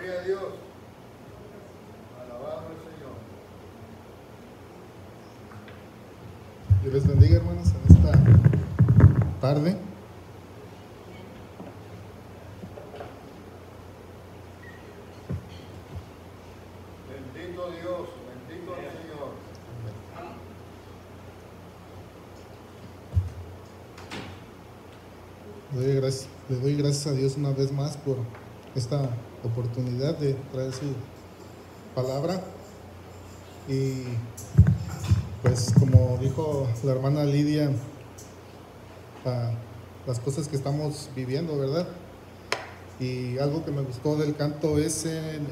Gloria a Dios. Alabado al Señor. Dios les bendiga, hermanos, en esta tarde. Bendito Dios, bendito el Señor. Le doy gracias a Dios una vez más por esta oportunidad de traer su palabra. Y pues como dijo la hermana Lidia, las cosas que estamos viviendo, ¿verdad? Y algo que me gustó del canto es en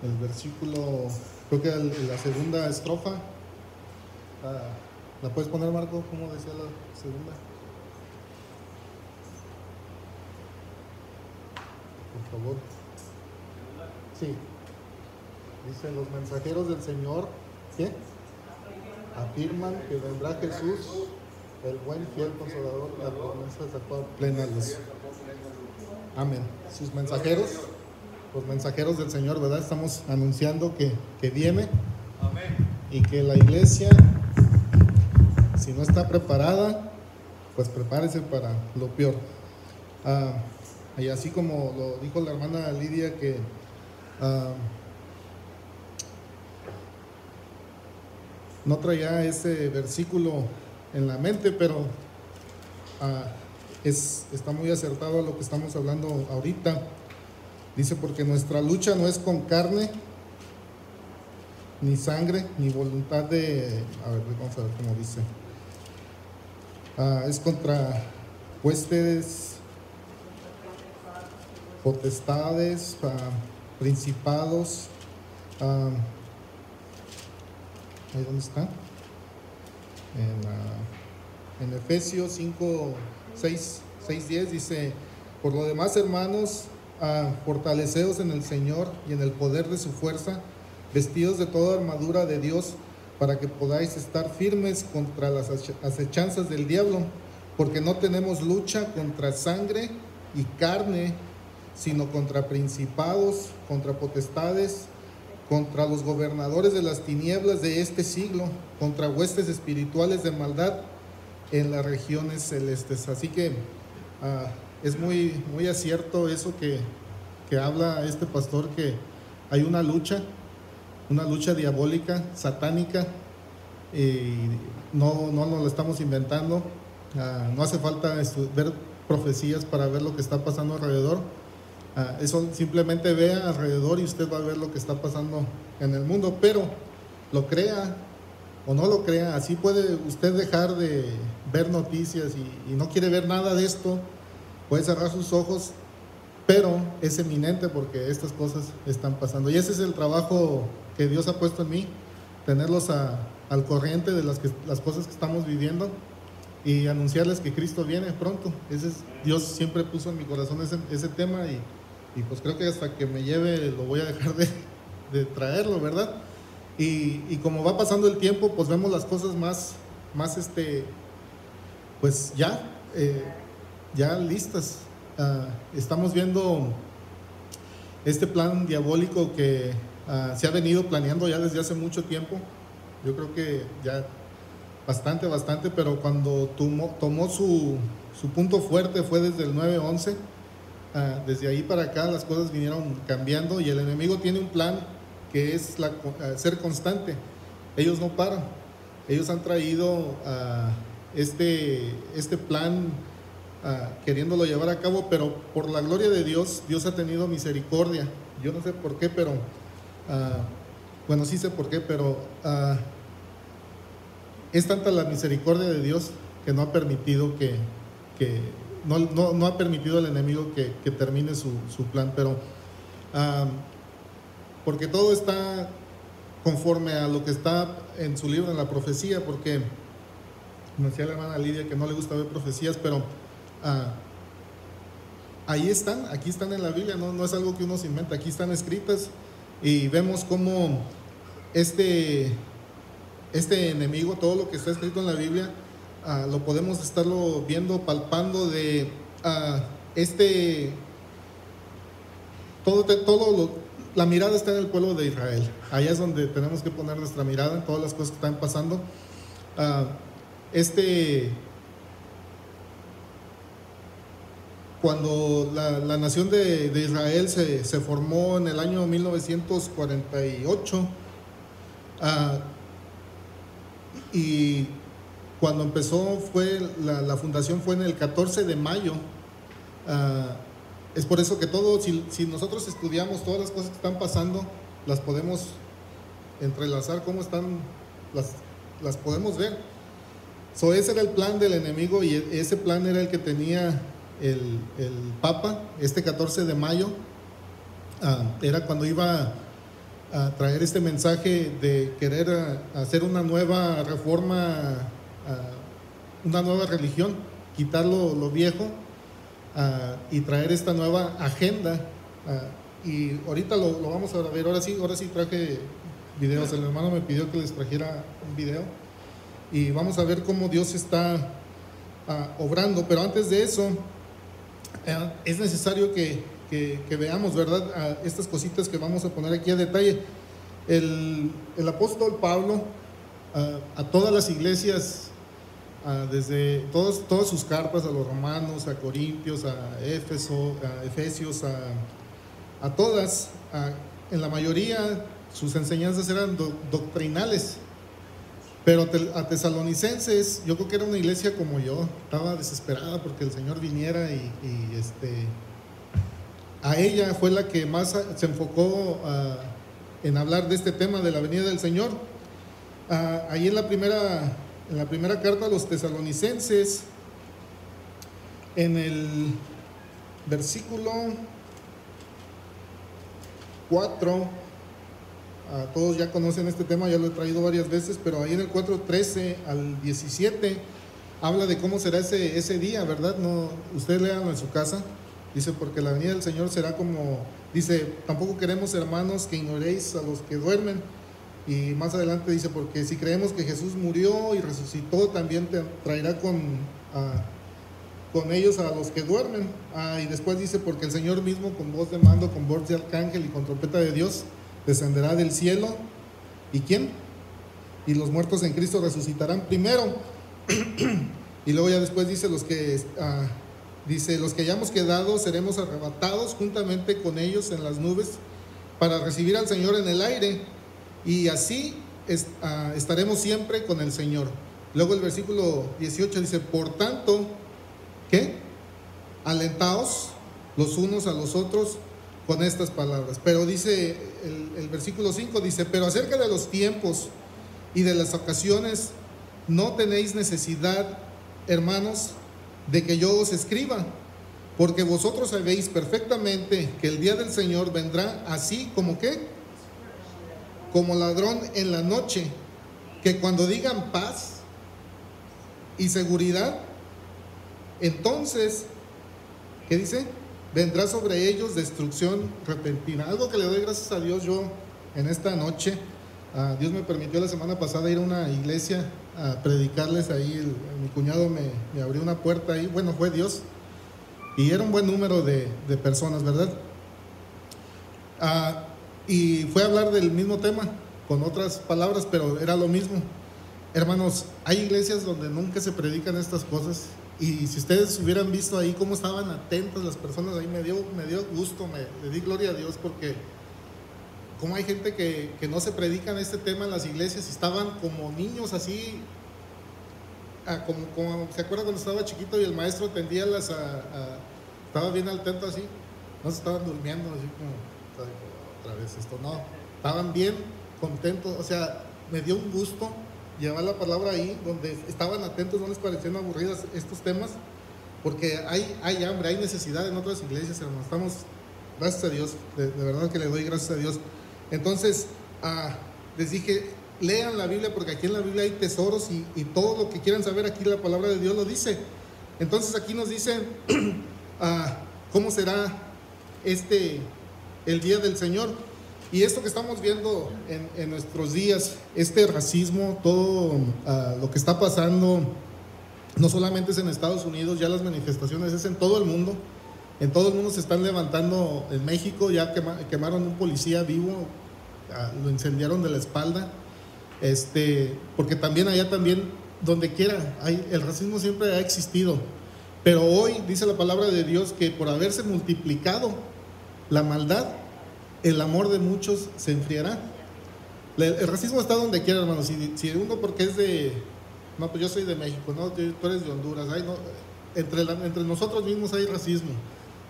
el versículo, creo que en la segunda estrofa. ¿La puedes poner, Marco? ¿Cómo decía la segunda? Por favor. Sí. Dice: los mensajeros del Señor, ¿qué? Afirman que vendrá Jesús, el buen fiel consolador, la promesa sacó a plena luz. Amén. Sus mensajeros, los mensajeros del Señor, ¿verdad? Estamos anunciando que viene. Amén. Y que la iglesia, si no está preparada, pues prepárese para lo peor. Y así como lo dijo la hermana Lidia, que no traía ese versículo en la mente, pero está muy acertado a lo que estamos hablando ahorita. Dice: porque nuestra lucha no es con carne ni sangre, ni voluntad de... A ver, vamos a ver cómo dice. Es contra huestes, potestades, principados. ¿Ahí dónde está? En Efesios 5, 6, 10 dice: por lo demás, hermanos, fortaleceos en el Señor y en el poder de su fuerza, vestidos de toda armadura de Dios, para que podáis estar firmes contra las acechanzas del diablo, porque no tenemos lucha contra sangre y carne, sino contra principados, contra potestades, contra los gobernadores de las tinieblas de este siglo, contra huestes espirituales de maldad en las regiones celestes. Así que es muy, muy acierto eso que habla este pastor, que hay una lucha diabólica, satánica, y no nos lo estamos inventando. No hace falta ver profecías para ver lo que está pasando alrededor. Eso simplemente vea alrededor y usted va a ver lo que está pasando en el mundo, pero lo crea o no lo crea, así puede usted dejar de ver noticias y no quiere ver nada de esto, puede cerrar sus ojos, pero es eminente porque estas cosas están pasando. Y ese es el trabajo que Dios ha puesto en mí, tenerlos al corriente de las cosas que estamos viviendo y anunciarles que Cristo viene pronto. Dios siempre puso en mi corazón ese tema, y pues creo que hasta que me lleve lo voy a dejar de traerlo, ¿verdad? Y como va pasando el tiempo, pues vemos las cosas más pues ya listas. Estamos viendo este plan diabólico que se ha venido planeando ya desde hace mucho tiempo. Yo creo que ya bastante, pero cuando tomó su punto fuerte fue desde el 9/11. Desde ahí para acá las cosas vinieron cambiando, y el enemigo tiene un plan que es ser constante. Ellos no paran. Ellos han traído este plan queriéndolo llevar a cabo, pero por la gloria de Dios, Dios ha tenido misericordia. Yo no sé por qué, pero bueno, sí sé por qué, pero es tanta la misericordia de Dios que no ha permitido no ha permitido al enemigo que termine su plan, pero porque todo está conforme a lo que está en su libro, en la profecía, porque me decía la hermana Lidia que no le gusta ver profecías, pero aquí están en la Biblia, no es algo que uno se inventa, aquí están escritas, y vemos cómo este enemigo, todo lo que está escrito en la Biblia, lo podemos estarlo viendo, palpando de este la mirada está en el pueblo de Israel. Allá es donde tenemos que poner nuestra mirada en todas las cosas que están pasando. Cuando la nación de Israel se formó en el año 1948, y cuando empezó la fundación fue en el 14 de mayo. Es por eso que si nosotros estudiamos todas las cosas que están pasando, las podemos entrelazar, cómo están, las podemos ver. Ese era el plan del enemigo, y ese plan era el que tenía el Papa. Este 14 de mayo era cuando iba a traer este mensaje de querer hacer una nueva reforma, una nueva religión, quitar lo viejo, y traer esta nueva agenda. Y ahorita lo vamos a ver. Ahora sí traje videos. El hermano me pidió que les trajera un video, y vamos a ver cómo Dios está obrando. Pero antes de eso, es necesario que veamos, ¿verdad?, estas cositas que vamos a poner aquí a detalle. El apóstol Pablo, a todas las iglesias, desde todas sus cartas, a los romanos, a Corintios, a Efesios, a todas, en la mayoría sus enseñanzas eran doctrinales. Pero a Tesalonicenses, yo creo que era una iglesia como yo, estaba desesperada porque el Señor viniera, y a ella fue la que más se enfocó en hablar de este tema de la venida del Señor. Ahí en la primera carta a los tesalonicenses, en el versículo 4, todos ya conocen este tema, ya lo he traído varias veces, pero ahí en el 4:13 al 17 habla de cómo será ese día, ¿verdad? No, ustedes léanlo en su casa. Dice, porque la venida del Señor será como, dice, tampoco queremos, hermanos, que ignoréis a los que duermen. Y más adelante dice, porque si creemos que Jesús murió y resucitó, también traerá con ellos a los que duermen. Y después dice, porque el Señor mismo, con voz de mando, con voz de arcángel y con trompeta de Dios, descenderá del cielo. ¿Y quién? Y los muertos en Cristo resucitarán primero. Y luego ya después dice, los que hayamos quedado seremos arrebatados juntamente con ellos en las nubes para recibir al Señor en el aire, y así estaremos siempre con el Señor. Luego el versículo 18 dice, por tanto, ¿qué? Alentaos los unos a los otros con estas palabras. Pero dice el versículo 5, dice, pero acerca de los tiempos y de las ocasiones no tenéis necesidad, hermanos, de que yo os escriba, porque vosotros sabéis perfectamente que el día del Señor vendrá así como ¿qué? Como ladrón en la noche, que cuando digan paz y seguridad, entonces, ¿qué dice? Vendrá sobre ellos destrucción repentina. Algo que le doy gracias a Dios yo en esta noche. Dios me permitió la semana pasada ir a una iglesia a predicarles ahí. Mi cuñado me abrió una puerta ahí. Bueno, fue Dios. Y era un buen número de personas, ¿verdad? Y fue a hablar del mismo tema, con otras palabras, pero era lo mismo. Hermanos, hay iglesias donde nunca se predican estas cosas. Y si ustedes hubieran visto ahí cómo estaban atentas las personas, ahí me dio gusto, le di gloria a Dios, porque como hay gente que no se predican este tema en las iglesias, estaban como niños así, como ¿se acuerdan cuando estaba chiquito y el maestro tendía estaba bien atento así? No se estaban durmiendo así como, otra vez esto, no, estaban bien contentos. O sea, me dio un gusto llevar la palabra ahí, donde estaban atentos, no les parecían aburridas estos temas, porque hay hambre, hay necesidad en otras iglesias, hermanos. Estamos, gracias a Dios, de verdad que le doy gracias a Dios. Entonces, les dije, lean la Biblia, porque aquí en la Biblia hay tesoros, y todo lo que quieran saber, aquí la palabra de Dios lo dice. Entonces aquí nos dice cómo será el día del Señor. Y esto que estamos viendo en nuestros días, este racismo, todo lo que está pasando, no solamente es en Estados Unidos, ya las manifestaciones es en todo el mundo. En todo el mundo se están levantando. En México ya quemaron un policía vivo, lo incendiaron de la espalda, porque también allá también, donde quiera, el racismo siempre ha existido. Pero hoy dice la palabra de Dios que por haberse multiplicado la maldad, el amor de muchos se enfriará. El racismo está donde quiera, hermano. Si uno porque es de... No, pues yo soy de México, ¿no? Tú eres de Honduras. No, entre nosotros mismos hay racismo.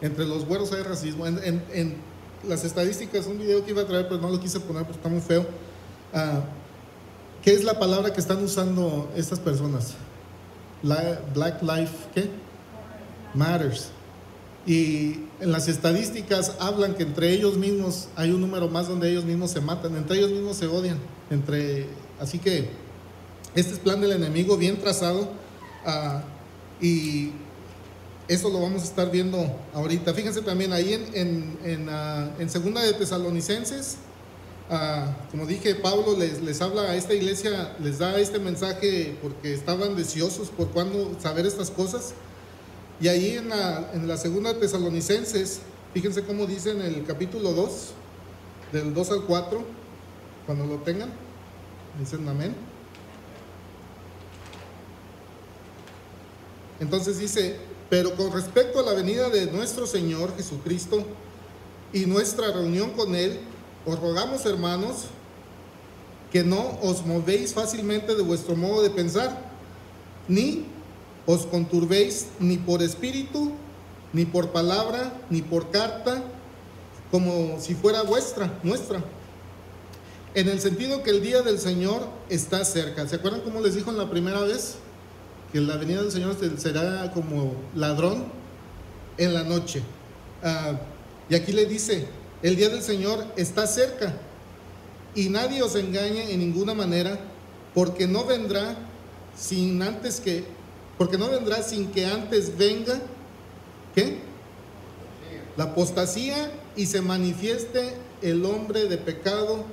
Entre los güeros hay racismo. En las estadísticas, un video que iba a traer, pero no lo quise poner porque está muy feo. ¿Qué es la palabra que están usando estas personas? Black Life, ¿qué? Matters. Y en las estadísticas hablan que entre ellos mismos hay un número más donde ellos mismos se matan, entre ellos mismos se odian. Así que este es plan del enemigo bien trazado, y eso lo vamos a estar viendo ahorita. Fíjense también ahí en Segunda de Tesalonicenses, como dije, Pablo les habla a esta iglesia, les da este mensaje porque estaban deseosos por cuándo saber estas cosas. Y ahí en la Segunda de Tesalonicenses, fíjense cómo dice en el capítulo 2, del 2 al 4, cuando lo tengan, dicen amén. Entonces dice: pero con respecto a la venida de nuestro Señor Jesucristo y nuestra reunión con Él, os rogamos, hermanos, que no os movéis fácilmente de vuestro modo de pensar, ni os conturbéis ni por espíritu, ni por palabra, ni por carta, como si fuera nuestra, en el sentido que el día del Señor está cerca. ¿Se acuerdan cómo les dijo en la primera vez? Que la venida del Señor será como ladrón en la noche. Y aquí le dice: el día del Señor está cerca, y nadie os engañe en ninguna manera, porque no vendrá sin que antes venga, ¿qué? La apostasía, y se manifieste el hombre de pecado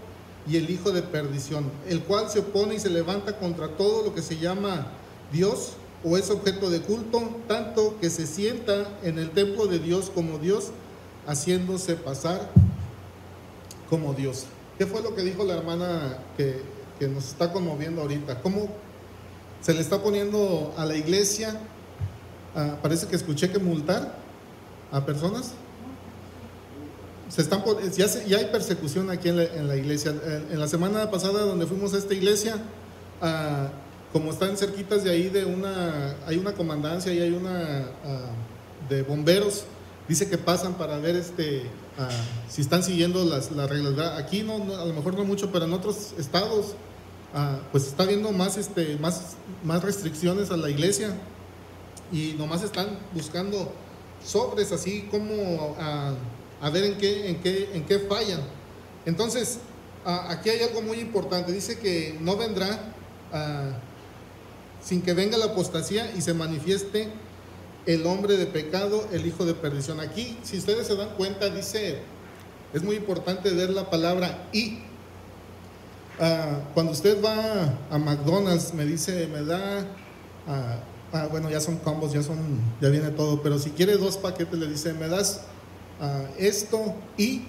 y el hijo de perdición, el cual se opone y se levanta contra todo lo que se llama Dios o es objeto de culto, tanto que se sienta en el templo de Dios como Dios, haciéndose pasar como Dios. ¿Qué fue lo que dijo la hermana que nos está conmoviendo ahorita? ¿Cómo se le está poniendo a la iglesia? Parece que escuché que multar a personas. Ya hay persecución aquí en la iglesia. En la semana pasada, donde fuimos a esta iglesia, como están cerquitas de ahí hay una comandancia y hay una de bomberos, dice que pasan para ver si están siguiendo las reglas, ¿verdad? Aquí no, a lo mejor no mucho, pero en otros estados pues está habiendo más restricciones a la iglesia, y nomás están buscando sobres así como a ver en qué fallan. Entonces aquí hay algo muy importante. Dice que no vendrá sin que venga la apostasía y se manifieste el hombre de pecado, el hijo de perdición. Aquí, si ustedes se dan cuenta, dice, es muy importante ver la palabra y. Cuando usted va a McDonald's, me da bueno, ya son combos, ya viene todo, pero si quiere 2 paquetes, le dice: me das esto y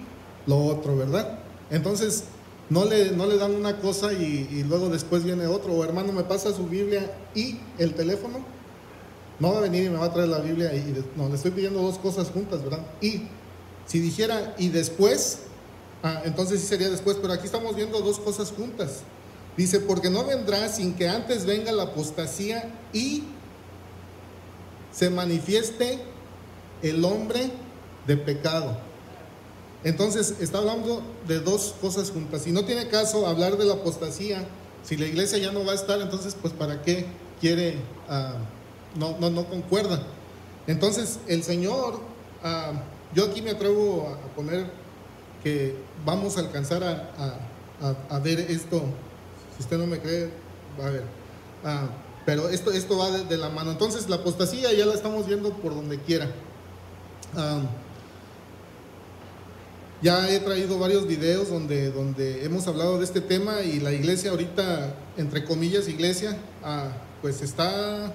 lo otro, ¿verdad? Entonces no le dan una cosa y luego después viene otro. O hermano, me pasa su Biblia y el teléfono. No va a venir y me va a traer la Biblia no, le estoy pidiendo 2 cosas juntas, ¿verdad? Y si dijera y después, entonces sí sería después, pero aquí estamos viendo 2 cosas juntas. Dice: porque no vendrá sin que antes venga la apostasía y se manifieste el hombre de pecado. Entonces está hablando de 2 cosas juntas. Y no tiene caso hablar de la apostasía si la iglesia ya no va a estar. Entonces, pues, ¿para qué quiere? No concuerda. Entonces el Señor, yo aquí me atrevo a poner que vamos a alcanzar a ver esto. Si usted no me cree, va a ver. Pero esto va de la mano. Entonces la apostasía ya la estamos viendo por donde quiera. Ya he traído varios videos donde hemos hablado de este tema, y la iglesia ahorita, entre comillas iglesia, pues está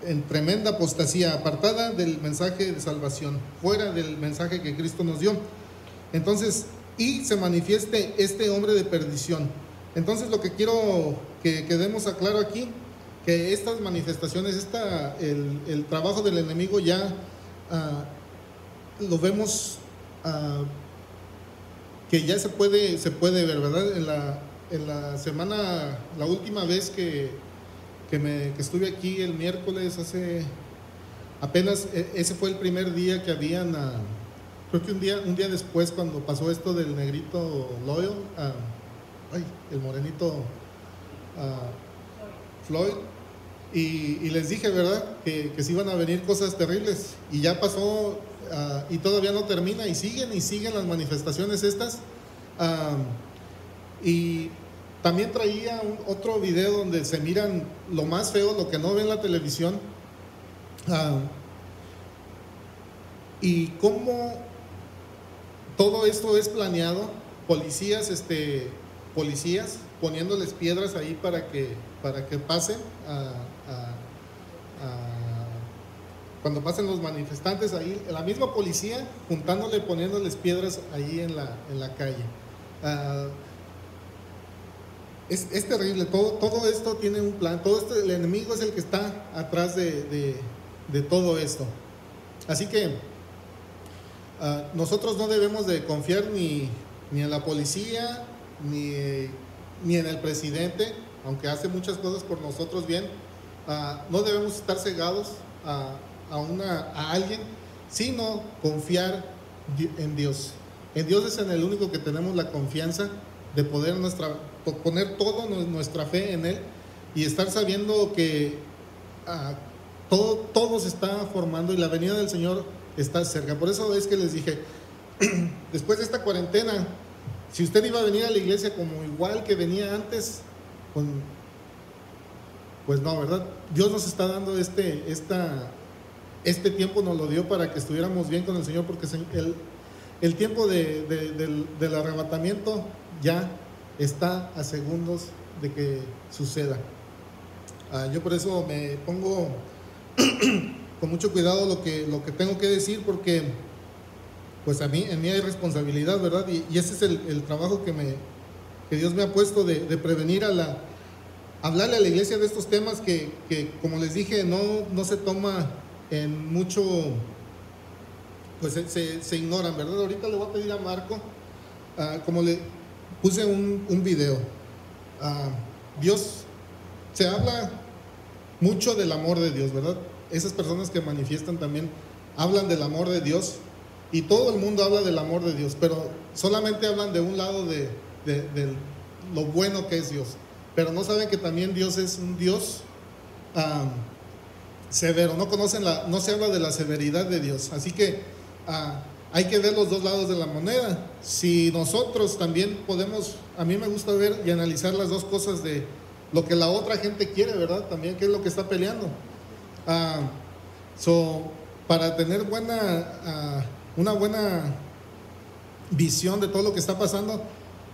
en tremenda apostasía, apartada del mensaje de salvación, fuera del mensaje que Cristo nos dio. Entonces, y se manifieste este hombre de perdición. Entonces, lo que quiero que quedemos a claro aquí, que estas manifestaciones, el trabajo del enemigo ya lo vemos que ya se puede ver, ¿verdad? En la semana, la última vez que estuve aquí el miércoles, apenas, ese fue el primer día que habían, creo que un día después, cuando pasó esto del negrito Loyal, el morenito Floyd, y les dije, ¿verdad?, que se iban a venir cosas terribles, y ya pasó, y todavía no termina, y siguen las manifestaciones estas. Y también traía otro video donde se miran lo más feo, lo que no ven en la televisión, y cómo todo esto es planeado. Policías poniéndoles piedras ahí para que pasen cuando pasen los manifestantes ahí, la misma policía poniéndoles piedras ahí en la calle. Es terrible. Todo esto tiene un plan. Todo esto, el enemigo es el que está atrás de todo esto. Así que nosotros no debemos de confiar ni en la policía ni en el presidente, aunque hace muchas cosas por nosotros bien. No debemos estar cegados a alguien, sino confiar en Dios. En Dios es en el único que tenemos la confianza de poder poner toda nuestra fe en Él y estar sabiendo que todo se está formando y la venida del Señor está cerca. Por eso es que les dije, después de esta cuarentena, si usted iba a venir a la iglesia como igual que venía antes, pues no, ¿verdad? Dios nos está dando este tiempo, nos lo dio para que estuviéramos bien con el Señor, porque el tiempo del arrebatamiento ya está a segundos de que suceda. Yo por eso me pongo con mucho cuidado lo que tengo que decir, porque pues en mí hay responsabilidad, ¿verdad? Y ese es el trabajo que Dios me ha puesto de prevenir hablarle a la iglesia de estos temas que como les dije, no se toma en mucho, pues se ignoran, ¿verdad? Ahorita le voy a pedir a Marco, como le puse un video, Dios, se habla mucho del amor de Dios, ¿verdad? Esas personas que manifiestan también hablan del amor de Dios, y todo el mundo habla del amor de Dios, pero solamente hablan de un lado de lo bueno que es Dios, pero no saben que también Dios es un Dios severo. No se habla de la severidad de Dios. Así que hay que ver los dos lados de la moneda. Si nosotros también podemos, a mí me gusta ver y analizar las dos cosas de lo que la otra gente quiere, ¿verdad? También qué es lo que está peleando. Para tener una buena visión de todo lo que está pasando,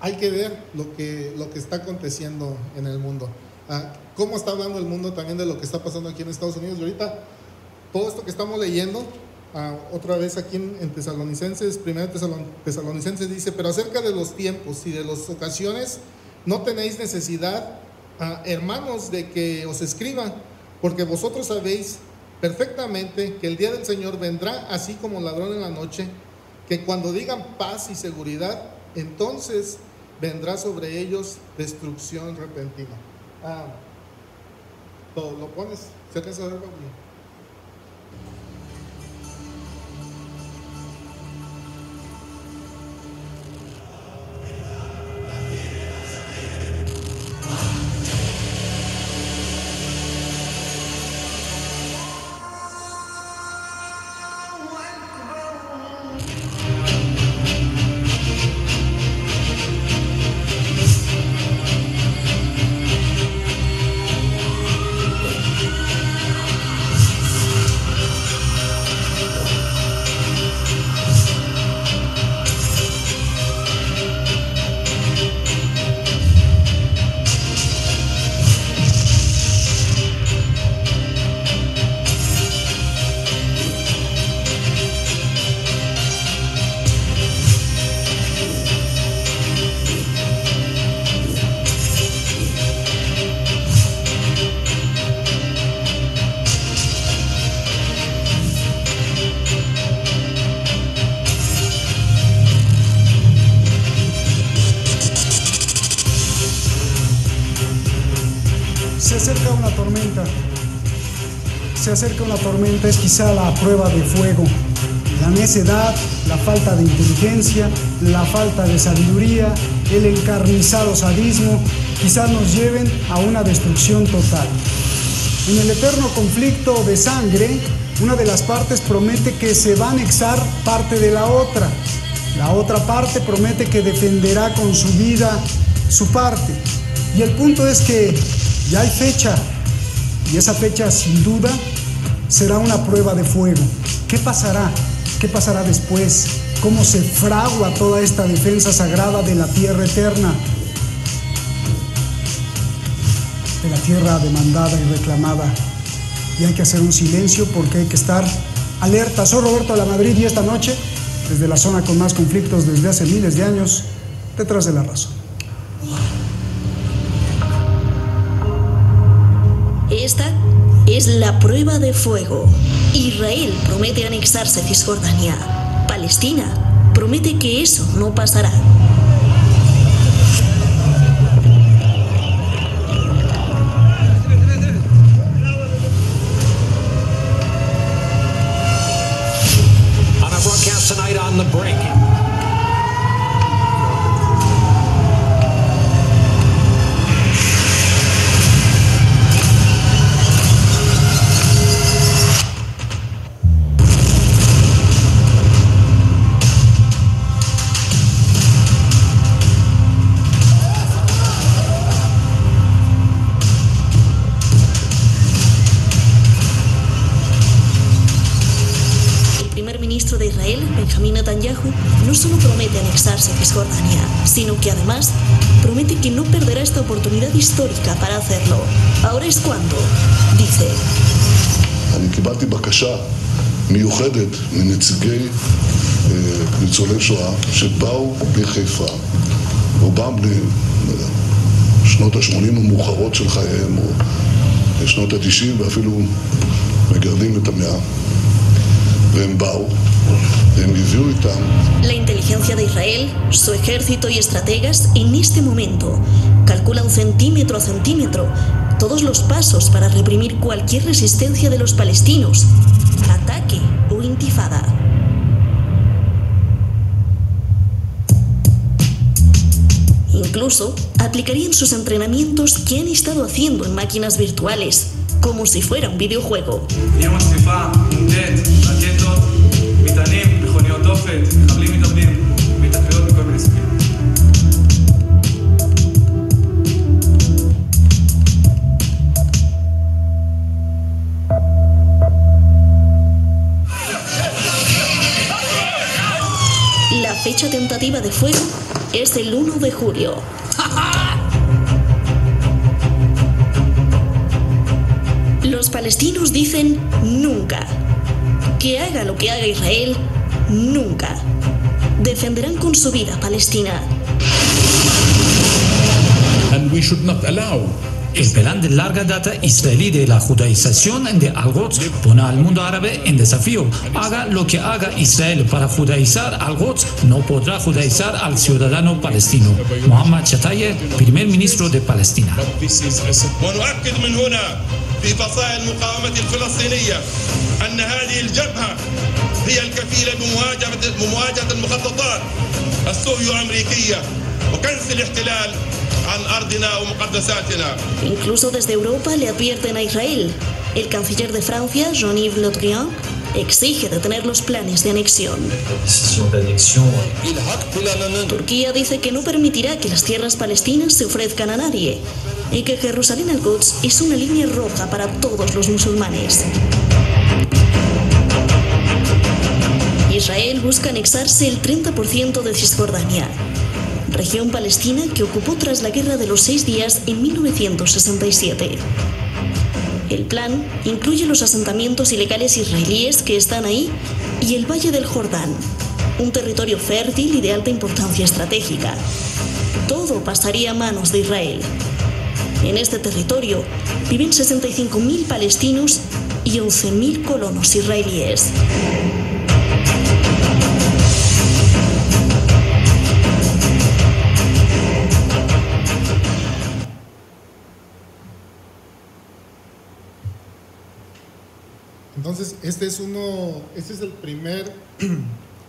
hay que ver lo que está aconteciendo en el mundo. Cómo está hablando el mundo también de lo que está pasando aquí en Estados Unidos. Y ahorita, todo esto que estamos leyendo, otra vez aquí en Tesalonicenses, 1 Tesalonicenses dice: pero acerca de los tiempos y de las ocasiones, no tenéis necesidad, hermanos, de que os escriba, porque vosotros sabéis perfectamente que el día del Señor vendrá así como ladrón en la noche, que cuando digan paz y seguridad, entonces vendrá sobre ellos destrucción repentina. Lo pones, ¿se alcanza a ver? se acerca una tormenta es quizá la prueba de fuego. La necedad, la falta de inteligencia, la falta de sabiduría, el encarnizado sadismo, quizás nos lleven a una destrucción total. En el eterno conflicto de sangre, una de las partes promete que se va a anexar parte de la otra. La otra parte promete que defenderá con su vida su parte. Y el punto es que ya hay fecha, y esa fecha sin duda será una prueba de fuego. ¿Qué pasará? ¿Qué pasará después? ¿Cómo se fragua toda esta defensa sagrada de la tierra eterna? De la tierra demandada y reclamada. Y hay que hacer un silencio porque hay que estar alerta. Soy Roberto de la Madrid y esta noche, desde la zona con más conflictos desde hace miles de años, detrás de la razón. Esta es la prueba de fuego. Israel promete anexarse Cisjordania. Palestina promete que eso no pasará. On our broadcast tonight on The Break. De Israel, Benjamín Netanyahu, no solo promete anexarse a Cisjordania, sino que además promete que no perderá esta oportunidad histórica para hacerlo. Ahora es cuando, dice. אני קיבלתי בקשה מיוחדת מנציגי ניצולי שואה שבאו מחיפה, רובם בשנות ה-80 המאוחרות של חייהם, או בשנות ה-90 ואפילו מגרדים את המאה. La inteligencia de Israel, su ejército y estrategas en este momento calculan centímetro a centímetro todos los pasos para reprimir cualquier resistencia de los palestinos, ataque o intifada. Incluso aplicarían sus entrenamientos que han estado haciendo en máquinas virtuales, como si fuera un videojuego. La fecha tentativa de fuego es el 1 de julio. Los palestinos dicen nunca. Que haga lo que haga Israel, nunca. Defenderán con su vida Palestina. And we should not allow. El plan de larga data israelí de la judaización de Al-Quds pone al mundo árabe en desafío. Haga lo que haga Israel para judaizar Al-Quds, no podrá judaizar al ciudadano palestino. Mohammad Shataye, primer ministro de Palestina. ونؤكد من هنا في فصائل المقاومة الفلسطينية أن هذه الجبهة هي الكفيلة بمواجهة المخططات السوريو-أمريكية وكنس الاحتلال. Incluso desde Europa le advierten a Israel. El canciller de Francia, Jean-Yves Le Drian, exige detener los planes de anexión. Turquía dice que no permitirá que las tierras palestinas se ofrezcan a nadie y que Jerusalén al-Quds es una línea roja para todos los musulmanes. Israel busca anexarse el 30% de Cisjordania, región palestina que ocupó tras la Guerra de los 6 días en 1967. El plan incluye los asentamientos ilegales israelíes que están ahí y el Valle del Jordán, un territorio fértil y de alta importancia estratégica. Todo pasaría a manos de Israel. En este territorio viven 65.000 palestinos y 11.000 colonos israelíes. Entonces, este es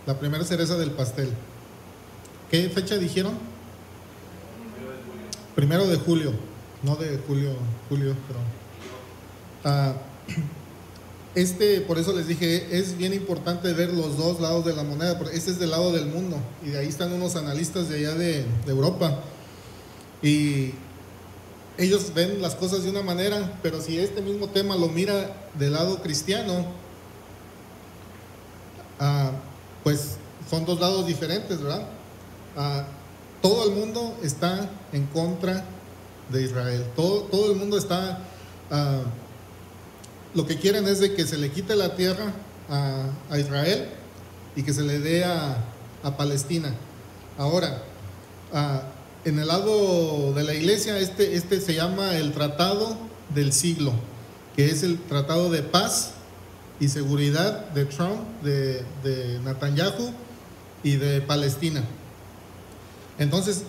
la primera cereza del pastel. ¿Qué fecha dijeron? 1 de julio, no de julio, pero por eso les dije, es bien importante ver los dos lados de la moneda, porque este es del lado del mundo, y de ahí están unos analistas de allá de Europa, y ellos ven las cosas de una manera, pero si este mismo tema lo mira del lado cristiano, pues son dos lados diferentes, ¿verdad? Todo el mundo está en contra de Israel, todo el mundo está, lo que quieren es de que se le quite la tierra a Israel y que se le dé a Palestina. Ahora, en el lado de la iglesia, este se llama el Tratado del Siglo, que es el Tratado de Paz y Seguridad de Trump, de Netanyahu y de Palestina. Entonces,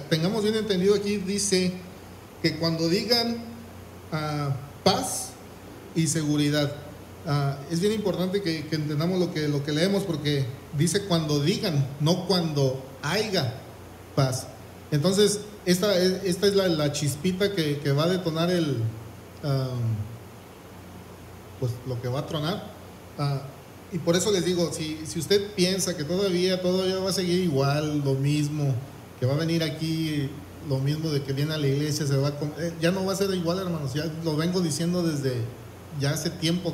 tengamos bien entendido aquí, dice que cuando digan paz y seguridad, es bien importante que entendamos lo que leemos, porque dice cuando digan, no cuando haya paz. Entonces, esta es la chispita que va a detonar pues lo que va a tronar. Y por eso les digo, si usted piensa que todavía va a seguir igual, lo mismo, que va a venir aquí lo mismo de que viene a la iglesia, ya no va a ser igual, hermanos. Ya lo vengo diciendo desde ya hace tiempo.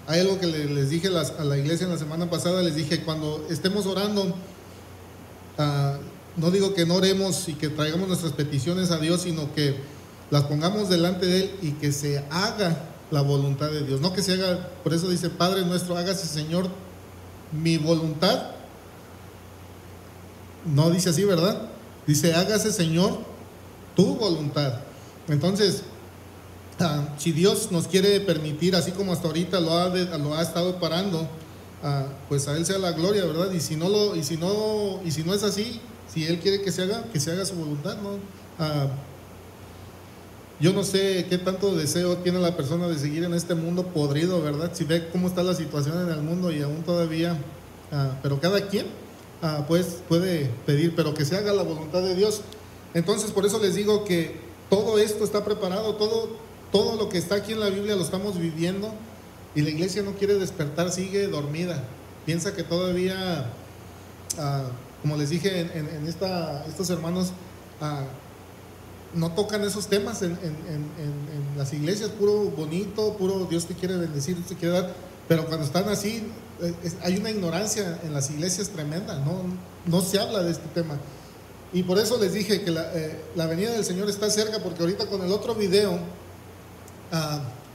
Hay algo que les dije a la iglesia en la semana pasada. Les dije, cuando estemos orando, no digo que no oremos y que traigamos nuestras peticiones a Dios, sino que las pongamos delante de Él y que se haga la voluntad de Dios, no que se haga. Por eso dice, Padre nuestro, hágase, Señor, mi voluntad. No dice así, ¿verdad? Dice, hágase, Señor, tu voluntad. Entonces, si Dios nos quiere permitir, así como hasta ahorita lo ha estado parando, pues a Él sea la gloria, ¿verdad? Y si no es así, si Él quiere que se haga su voluntad, ¿no? Yo no sé qué tanto deseo tiene la persona de seguir en este mundo podrido, ¿verdad? Si ve cómo está la situación en el mundo y aún todavía, pero cada quien pues puede pedir, pero que se haga la voluntad de Dios. Entonces, por eso les digo que todo esto está preparado, todo lo que está aquí en la Biblia lo estamos viviendo, y la iglesia no quiere despertar, sigue dormida, piensa que todavía, como les dije en estos hermanos, no tocan esos temas en las iglesias, puro bonito, puro Dios te quiere bendecir, Dios te quiere dar, pero cuando están así, hay una ignorancia en las iglesias tremenda, no se habla de este tema. Y por eso les dije que la venida del Señor está cerca, porque ahorita con el otro video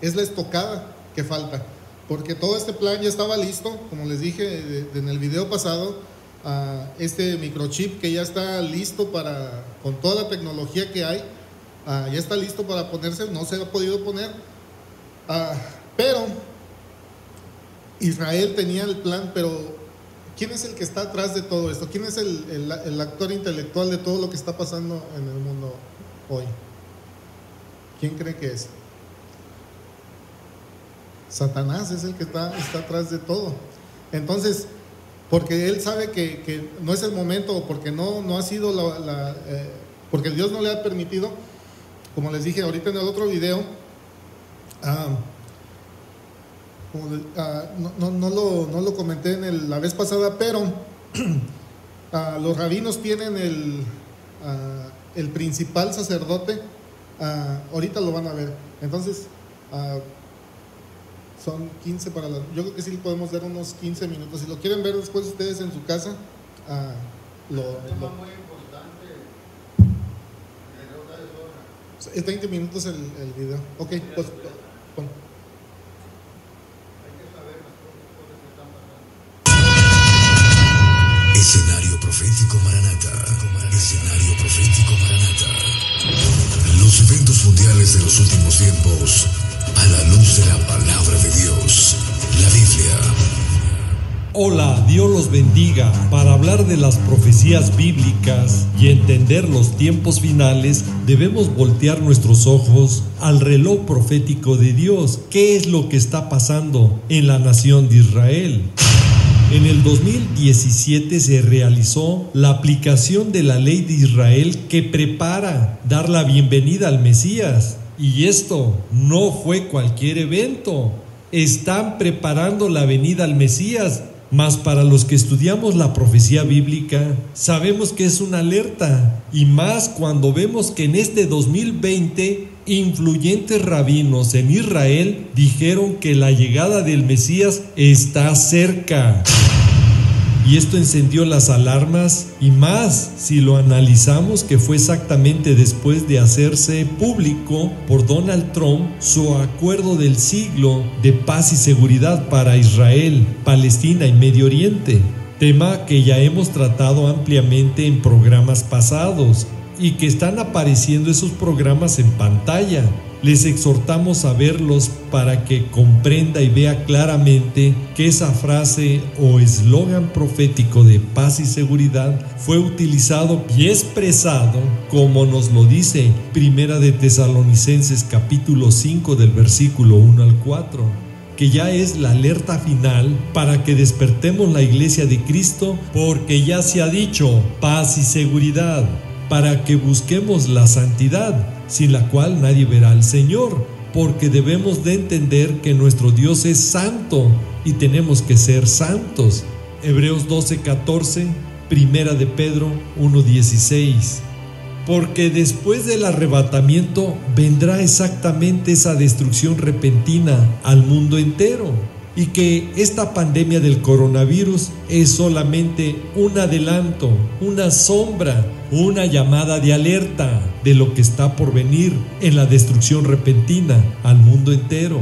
es la estocada que falta, porque todo este plan ya estaba listo, como les dije en el video pasado. Este microchip que ya está listo con toda la tecnología que hay, ya está listo para ponerse, no se ha podido poner, pero Israel tenía el plan. Pero ¿quién es el que está atrás de todo esto? ¿Quién es el actor intelectual de todo lo que está pasando en el mundo hoy? ¿Quién cree que es? Satanás es el que está atrás de todo. Entonces, porque él sabe que no es el momento, o porque no ha sido porque Dios no le ha permitido, como les dije ahorita en el otro video, no lo comenté la vez pasada, pero los rabinos tienen el principal sacerdote, ahorita lo van a ver. Entonces, son 15 para yo creo que sí podemos dar unos 15 minutos. Si lo quieren ver después ustedes en su casa, un tema muy importante. Es 20 minutos el video. Ok, pues pon. Hay que saber las cosas que están pasando. Escenario profético Maranata. Escenario profético Maranata. Los eventos mundiales de los últimos tiempos a la luz de la palabra de Dios, la Biblia. Hola, Dios los bendiga. Para hablar de las profecías bíblicas y entender los tiempos finales, debemos voltear nuestros ojos al reloj profético de Dios. ¿Qué es lo que está pasando en la nación de Israel? En el 2017 se realizó la aplicación de la ley de Israel que prepara dar la bienvenida al Mesías. Y esto no fue cualquier evento. Están preparando la venida al Mesías. Mas para los que estudiamos la profecía bíblica, sabemos que es una alerta, y más cuando vemos que en este 2020 influyentes rabinos en Israel dijeron que la llegada del Mesías está cerca. Y esto encendió las alarmas, y más si lo analizamos que fue exactamente después de hacerse público por Donald Trump su acuerdo del siglo de paz y seguridad para Israel, Palestina y Medio Oriente, tema que ya hemos tratado ampliamente en programas pasados y que están apareciendo esos programas en pantalla. Les exhortamos a verlos para que comprenda y vea claramente que esa frase o eslogan profético de paz y seguridad fue utilizado y expresado como nos lo dice Primera de Tesalonicenses capítulo 5 del versículo 1 al 4, que ya es la alerta final para que despertemos la iglesia de Cristo, porque ya se ha dicho paz y seguridad, para que busquemos la santidad, sin la cual nadie verá al Señor, porque debemos de entender que nuestro Dios es santo y tenemos que ser santos. Hebreos 12:14, Primera de Pedro 1:16. Porque después del arrebatamiento vendrá exactamente esa destrucción repentina al mundo entero, y que esta pandemia del coronavirus es solamente un adelanto, una sombra, una llamada de alerta de lo que está por venir en la destrucción repentina al mundo entero.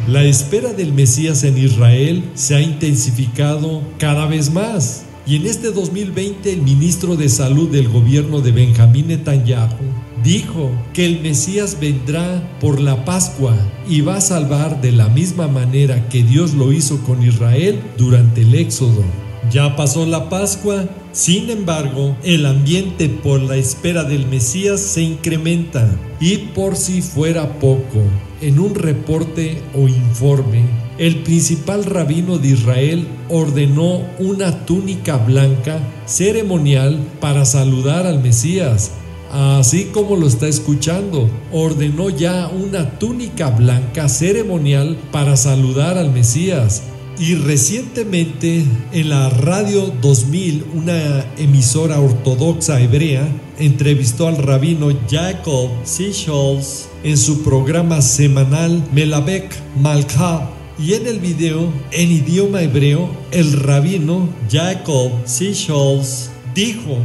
La espera del Mesías en Israel se ha intensificado cada vez más, y en este 2020 el ministro de Salud del gobierno de Benjamín Netanyahu dijo que el Mesías vendrá por la Pascua y va a salvar de la misma manera que Dios lo hizo con Israel durante el Éxodo. Ya pasó la Pascua, sin embargo, el ambiente por la espera del Mesías se incrementa. Y por si fuera poco, en un reporte o informe, el principal rabino de Israel ordenó una túnica blanca ceremonial para saludar al Mesías. Así como lo está escuchando, ordenó ya una túnica blanca ceremonial para saludar al Mesías. Y recientemente en la Radio 2000, una emisora ortodoxa hebrea, entrevistó al rabino Jacob Sichholz en su programa semanal Melabek Malka. Y en el video, en idioma hebreo, el rabino Jacob Sichholz dijo: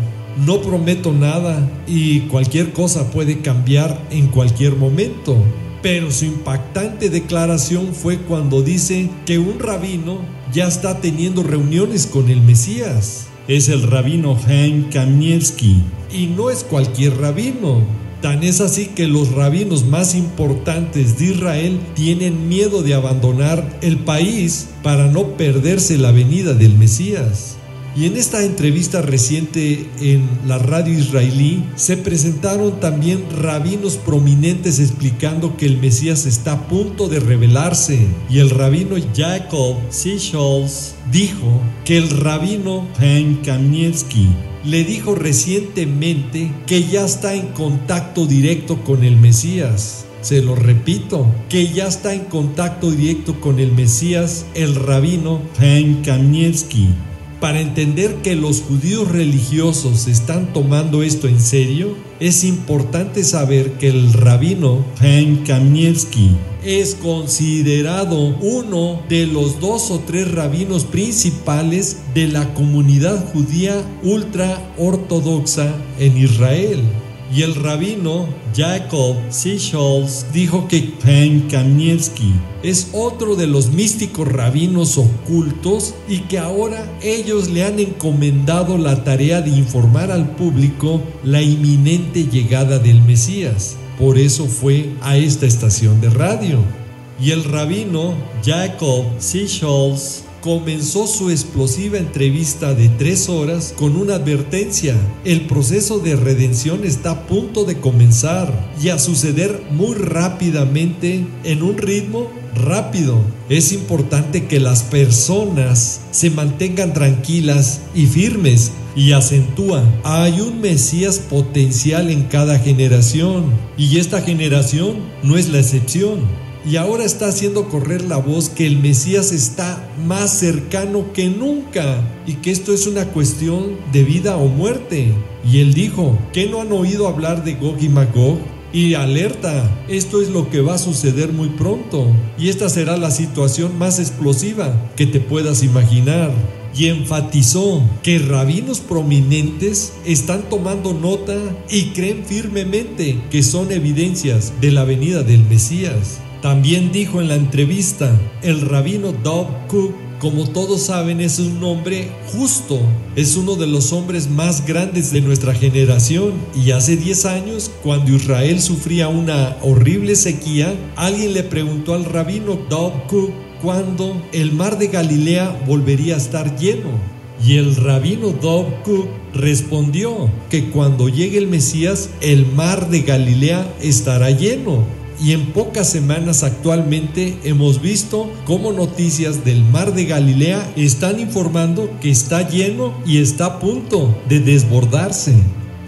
no prometo nada y cualquier cosa puede cambiar en cualquier momento. Pero su impactante declaración fue cuando dice que un rabino ya está teniendo reuniones con el Mesías. Es el rabino Chaim Kanievsky, y no es cualquier rabino. Tan es así que los rabinos más importantes de Israel tienen miedo de abandonar el país para no perderse la venida del Mesías. Y en esta entrevista reciente en la radio israelí se presentaron también rabinos prominentes explicando que el Mesías está a punto de revelarse. Y el rabino Jacob Sichholz dijo que el rabino Chaim Kanievsky le dijo recientemente que ya está en contacto directo con el Mesías. Se lo repito, que ya está en contacto directo con el Mesías, el rabino Chaim Kanievsky. Para entender que los judíos religiosos están tomando esto en serio, es importante saber que el rabino Chaim Kanievsky es considerado uno de los 2 o 3 rabinos principales de la comunidad judía ultra ortodoxa en Israel. Y el rabino Jacob Sichholz dijo que Chaim Kanievsky es otro de los místicos rabinos ocultos y que ahora ellos le han encomendado la tarea de informar al público la inminente llegada del Mesías. Por eso fue a esta estación de radio. Y el rabino Jacob Sichholz comenzó su explosiva entrevista de 3 horas con una advertencia: el proceso de redención está a punto de comenzar y a suceder muy rápidamente, en un ritmo rápido. Es importante que las personas se mantengan tranquilas y firmes, y acentúa: hay un Mesías potencial en cada generación, y esta generación no es la excepción. Y ahora está haciendo correr la voz que el Mesías está más cercano que nunca y que esto es una cuestión de vida o muerte. Y él dijo: ¿qué no han oído hablar de Gog y Magog? Y alerta, esto es lo que va a suceder muy pronto, y esta será la situación más explosiva que te puedas imaginar. Y enfatizó que rabinos prominentes están tomando nota y creen firmemente que son evidencias de la venida del Mesías. También dijo en la entrevista: el rabino Dov Cook, como todos saben, es un hombre justo, es uno de los hombres más grandes de nuestra generación, y hace 10 años, cuando Israel sufría una horrible sequía, alguien le preguntó al rabino Dov Cook cuándo el mar de Galilea volvería a estar lleno. Y el rabino Dov Cook respondió que cuando llegue el Mesías, el mar de Galilea estará lleno. Y en pocas semanas actualmente hemos visto cómo noticias del mar de Galilea están informando que está lleno y está a punto de desbordarse,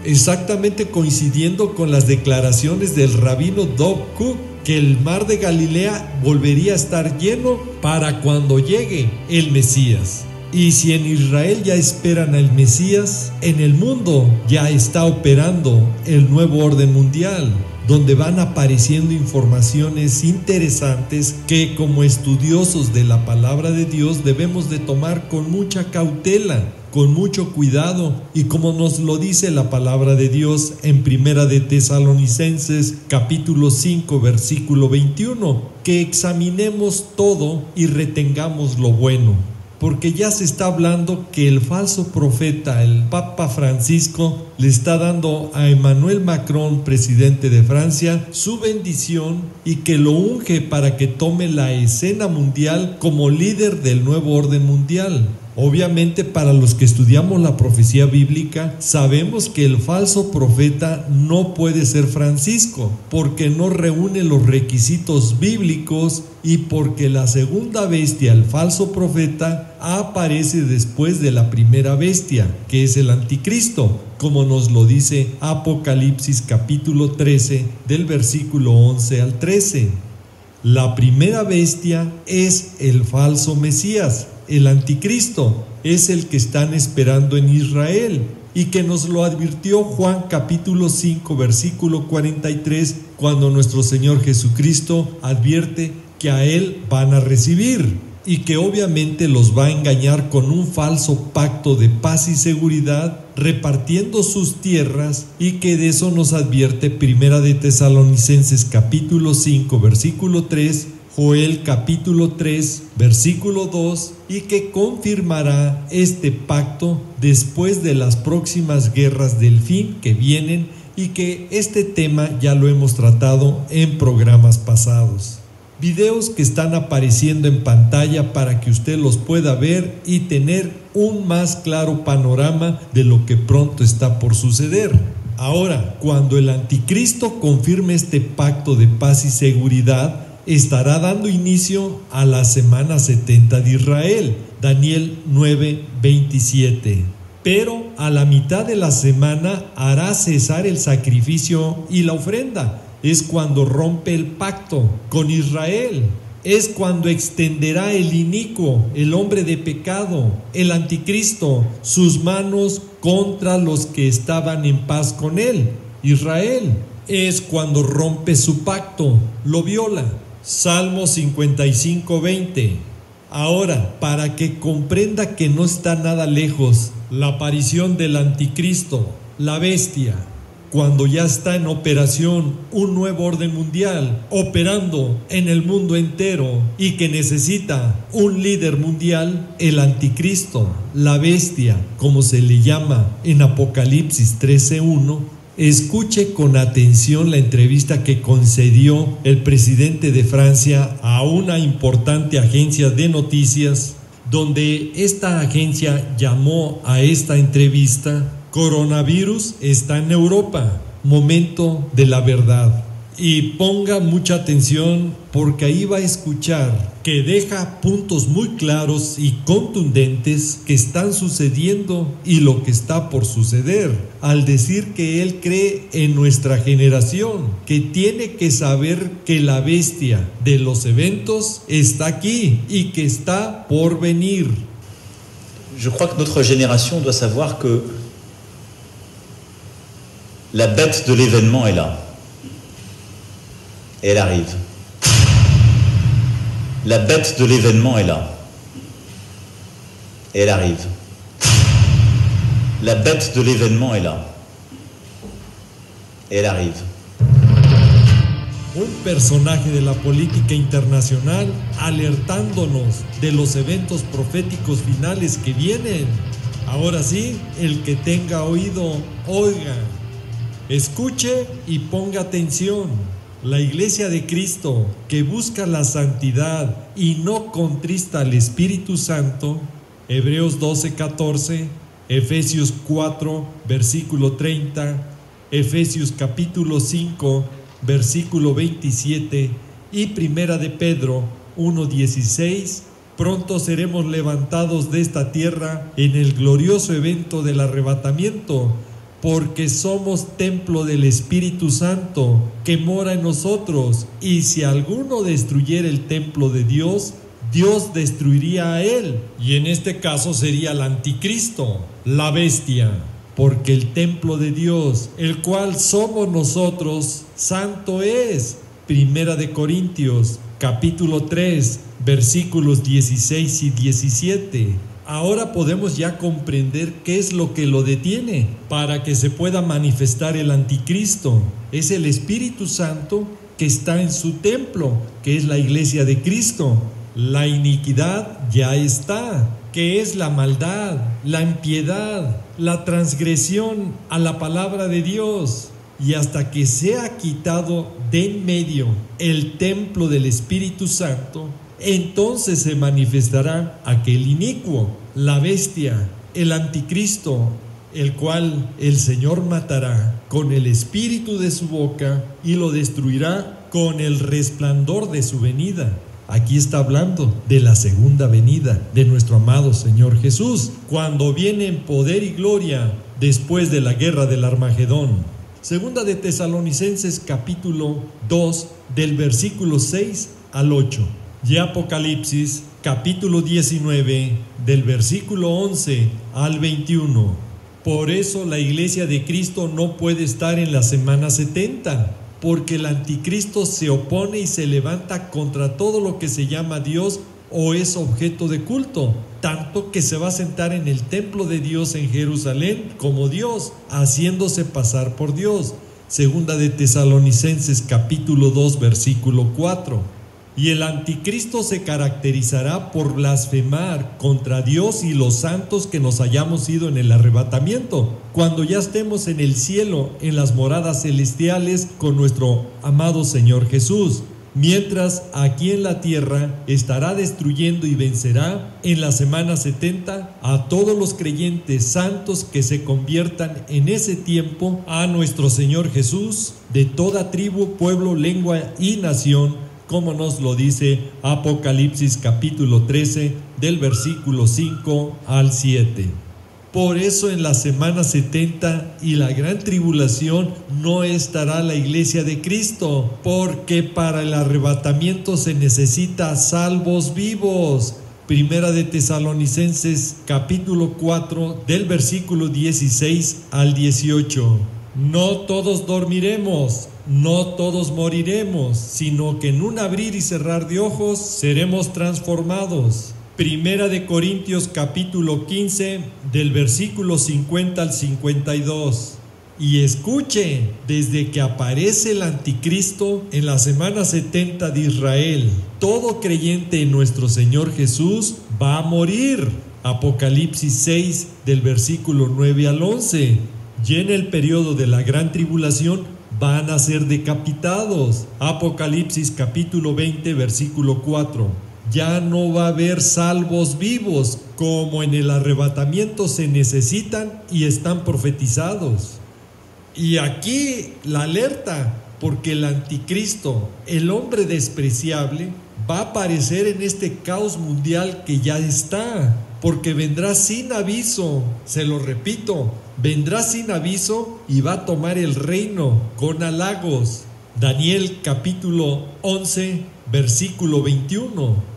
exactamente coincidiendo con las declaraciones del rabino Dov Cook, que el mar de Galilea volvería a estar lleno para cuando llegue el Mesías. Y si en Israel ya esperan al Mesías, en el mundo ya está operando el nuevo orden mundial, donde van apareciendo informaciones interesantes que, como estudiosos de la palabra de Dios, debemos de tomar con mucha cautela, con mucho cuidado, y como nos lo dice la palabra de Dios en Primera de Tesalonicenses capítulo 5 versículo 21, que examinemos todo y retengamos lo bueno. Porque ya se está hablando que el falso profeta, el Papa Francisco, le está dando a Emmanuel Macron, presidente de Francia, su bendición y que lo unge para que tome la escena mundial como líder del nuevo orden mundial. Obviamente, para los que estudiamos la profecía bíblica, sabemos que el falso profeta no puede ser Francisco, porque no reúne los requisitos bíblicos y porque la segunda bestia, el falso profeta, aparece después de la primera bestia, que es el anticristo, como nos lo dice Apocalipsis capítulo 13, del versículo 11 al 13. La primera bestia es el falso Mesías. El anticristo es el que están esperando en Israel y que nos lo advirtió Juan capítulo 5 versículo 43, cuando nuestro Señor Jesucristo advierte que a él van a recibir y que obviamente los va a engañar con un falso pacto de paz y seguridad, repartiendo sus tierras, y que de eso nos advierte Primera de Tesalonicenses capítulo 5 versículo 3, Joel capítulo 3 versículo 2, y que confirmará este pacto después de las próximas guerras del fin que vienen, y que este tema ya lo hemos tratado en programas pasados. Videos que están apareciendo en pantalla para que usted los pueda ver y tener un más claro panorama de lo que pronto está por suceder. Ahora, cuando el anticristo confirme este pacto de paz y seguridad, estará dando inicio a la semana 70 de Israel, Daniel 9:27. Pero a la mitad de la semana hará cesar el sacrificio y la ofrenda. Es cuando rompe el pacto con Israel. Es cuando extenderá el inicuo, el hombre de pecado, el anticristo, sus manos contra los que estaban en paz con él, Israel. Es cuando rompe su pacto, lo viola. Salmo 55:20. Ahora, para que comprenda que no está nada lejos la aparición del anticristo, la bestia, cuando ya está en operación un nuevo orden mundial, operando en el mundo entero, y que necesita un líder mundial, el anticristo, la bestia, como se le llama en Apocalipsis 13:1, Escuche con atención la entrevista que concedió el presidente de Francia a una importante agencia de noticias, donde esta agencia llamó a esta entrevista "Coronavirus está en Europa, momento de la verdad". Y ponga mucha atención porque ahí va a escuchar que deja puntos muy claros y contundentes que están sucediendo y lo que está por suceder, al decir que él cree en nuestra generación, que tiene que saber que la bestia de los eventos está aquí y que está por venir. Je crois que notre génération doit savoir que la bête de l'événement est là. Et elle arrive. La bête de l'événement est là. Et elle arrive. La bête de l'événement est là. Et elle arrive. Un personaje de la política internacional alertándonos de los eventos proféticos finales que vienen. Ahora sí, el que tenga oído, oiga. Escuche y ponga atención. La Iglesia de Cristo, que busca la santidad y no contrista al Espíritu Santo, Hebreos 12:14, Efesios 4, versículo 30, Efesios capítulo 5, versículo 27 y Primera de Pedro 1:16, pronto seremos levantados de esta tierra en el glorioso evento del arrebatamiento, porque somos templo del Espíritu Santo que mora en nosotros, y si alguno destruyera el templo de Dios, Dios destruiría a él, y en este caso sería el anticristo, la bestia, porque el templo de Dios, el cual somos nosotros, santo es. Primera de Corintios, capítulo 3, versículos 16 y 17. Ahora podemos ya comprender qué es lo que lo detiene para que se pueda manifestar el anticristo. Es el Espíritu Santo que está en su templo, que es la iglesia de Cristo. La iniquidad ya está, que es la maldad, la impiedad, la transgresión a la palabra de Dios. Y hasta que sea quitado de en medio el templo del Espíritu Santo, entonces se manifestará aquel inicuo, la bestia, el anticristo, el cual el Señor matará con el espíritu de su boca y lo destruirá con el resplandor de su venida. Aquí está hablando de la segunda venida de nuestro amado Señor Jesús, cuando viene en poder y gloria después de la guerra del Armagedón. Segunda de Tesalonicenses capítulo 2 del versículo 6 al 8. Y Apocalipsis capítulo 19 del versículo 11 al 21. Por eso la iglesia de Cristo no puede estar en la semana 70, porque el anticristo se opone y se levanta contra todo lo que se llama Dios o es objeto de culto, tanto que se va a sentar en el templo de Dios en Jerusalén como Dios, haciéndose pasar por Dios. Segunda de Tesalonicenses capítulo 2 versículo 4. Y el anticristo se caracterizará por blasfemar contra Dios y los santos que nos hayamos ido en el arrebatamiento, cuando ya estemos en el cielo, en las moradas celestiales con nuestro amado Señor Jesús. Mientras aquí en la tierra estará destruyendo y vencerá en la semana 70 a todos los creyentes santos que se conviertan en ese tiempo a nuestro Señor Jesús, de toda tribu, pueblo, lengua y nación, como nos lo dice Apocalipsis capítulo 13 del versículo 5 al 7. Por eso en la semana 70 y la gran tribulación no estará la iglesia de Cristo, porque para el arrebatamiento se necesita salvos vivos. Primera de Tesalonicenses capítulo 4 del versículo 16 al 18. No todos dormiremos, no todos moriremos, sino que en un abrir y cerrar de ojos seremos transformados. Primera de Corintios capítulo 15 del versículo 50 al 52. Y escuche, desde que aparece el anticristo en la semana 70 de Israel, todo creyente en nuestro Señor Jesús va a morir. Apocalipsis 6 del versículo 9 al 11. Y en el periodo de la gran tribulación van a ser decapitados. Apocalipsis capítulo 20, versículo 4. Ya no va a haber salvos vivos, como en el arrebatamiento se necesitan y están profetizados. Y aquí la alerta, porque el anticristo, el hombre despreciable, va a aparecer en este caos mundial que ya está, porque vendrá sin aviso, se lo repito, vendrá sin aviso y va a tomar el reino con halagos. Daniel capítulo 11, versículo 21.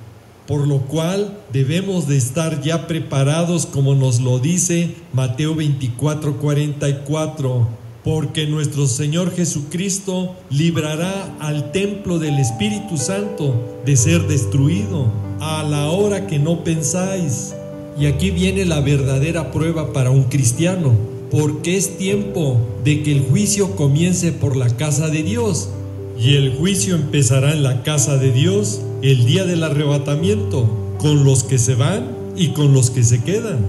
Por lo cual debemos de estar ya preparados, como nos lo dice Mateo 24, 44, porque nuestro Señor Jesucristo librará al templo del Espíritu Santo de ser destruido a la hora que no pensáis. Y aquí viene la verdadera prueba para un cristiano, porque es tiempo de que el juicio comience por la casa de Dios. Y el juicio empezará en la casa de Dios el día del arrebatamiento, con los que se van y con los que se quedan.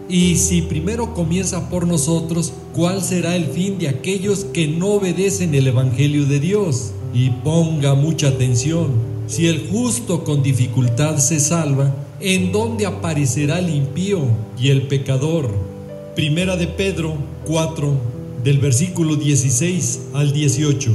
Y si primero comienza por nosotros, ¿cuál será el fin de aquellos que no obedecen el Evangelio de Dios? Y ponga mucha atención, si el justo con dificultad se salva, ¿en dónde aparecerá el impío y el pecador? Primera de Pedro 4, del versículo 16 al 18.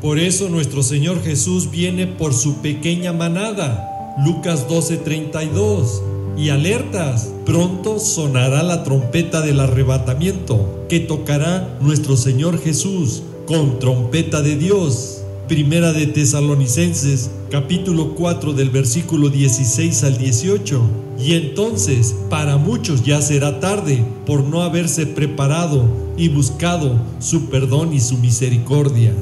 Por eso nuestro Señor Jesús viene por su pequeña manada. Lucas 12:32. Y alertas, pronto sonará la trompeta del arrebatamiento, que tocará nuestro Señor Jesús con trompeta de Dios. Primera de Tesalonicenses, capítulo 4, del versículo 16 al 18. Y entonces, para muchos ya será tarde, por no haberse preparado y buscado su perdón y su misericordia.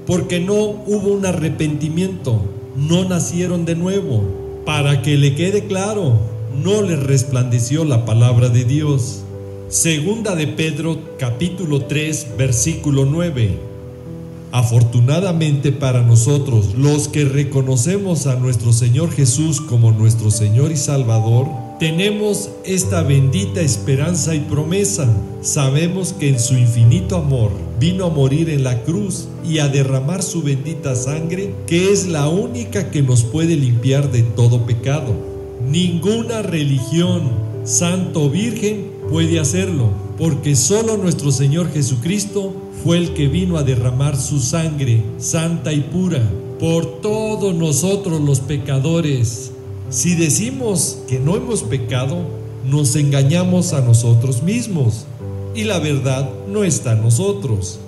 Porque no hubo un arrepentimiento, no nacieron de nuevo. Para que le quede claro, no les resplandeció la palabra de Dios. Segunda de Pedro, capítulo 3, versículo 9. Afortunadamente para nosotros, los que reconocemos a nuestro Señor Jesús como nuestro Señor y Salvador, tenemos esta bendita esperanza y promesa. Sabemos que en su infinito amor vino a morir en la cruz y a derramar su bendita sangre, que es la única que nos puede limpiar de todo pecado. Ninguna religión, santo o virgen, puede hacerlo, porque solo nuestro Señor Jesucristo fue el que vino a derramar su sangre santa y pura por todos nosotros los pecadores. Si decimos que no hemos pecado, nos engañamos a nosotros mismos y la verdad no está en nosotros.